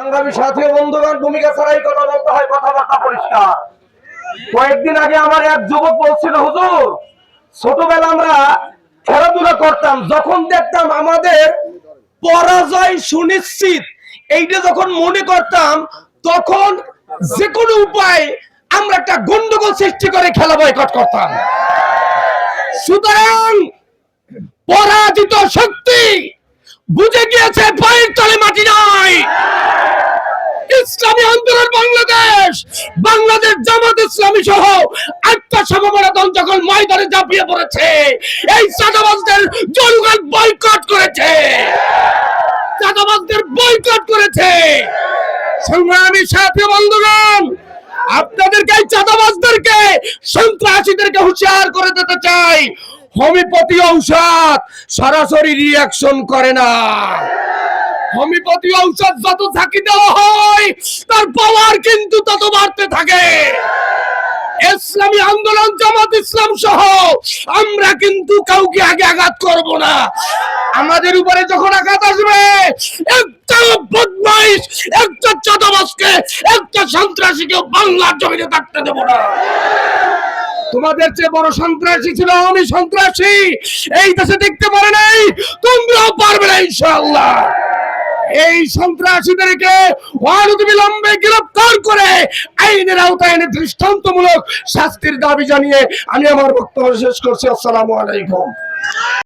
সংগ্রামী সাথী বন্ধুগণ, ভূমিকা ছাড়াই কথা বলতে হয়, কথাবার্তা পরিষ্কার। কয়েকদিন আগে আমার এক যুবক বলছিল, হুজুর ছোটবেলা আমরা খেলাধুলা করতাম, যখন দেখতাম আমাদের পরাজয় সুনিশ্চিত, এইটা যখন মনে করতাম তখন যে কোনো উপায় আমরা একটা গন্ডগোল সৃষ্টি করে খেলা বয়কট করতাম। সুতরাং পরাজিত শক্তি বুঝে গিয়েছে পায়ের তলে মাটি নয়। ইসলামী আন্দোলন বাংলাদেশ, বাংলাদেশ জামাত ইসলামী সহ আটটা সমমনাদল যখন ময়দানে ঝাঁপিয়ে পড়েছে, এই চাঁদাবাজদের জনগণ বয়কট করেছে, চাঁদাবাজদের বয়কট করেছে। সংগ্রামী সাথী বন্ধুগণ, আপনাদেরকে এই চাঁদাবাজদেরকে, সন্ত্রাসীদেরকে হুঁশিয়ার করে দিতে চাই, হোমিওপ্যাথি ঔষধ সরাসরি রিঅ্যাকশন করে না। হোমিওপ্যাথি ঔষধ যত ঝাঁকি দেওয়া হয় তার পাওয়ার কিন্তু তত বাড়তে থাকে। ইসলামী আন্দোলন জামাত ইসলাম সহ আমরা কিন্তু কাউকে আগে আঘাত করব না। আমাদের উপরে যখন আঘাত আসবে, একটা বদমাইশ, একটা চাঁদাবাজকে, একটা সন্ত্রাসীকে বাংলার জমিনে থাকতে দেব না। তোমাদের চেয়ে বড় সন্ত্রাসী ছিল আমি সন্ত্রাসী, এই দেশে দেখতে পারে নাই, তোমরাও পারবে না ইনশাআল্লাহ। এই সন্ত্রাসীদেরকে অনতিবিলম্বে গ্রেফতার করে আইনের আওতায় এনে দৃষ্টান্তমূলক শাস্তির দাবি জানিয়ে আমি আমার বক্তব্য শেষ করছি। আসসালামু আলাইকুম।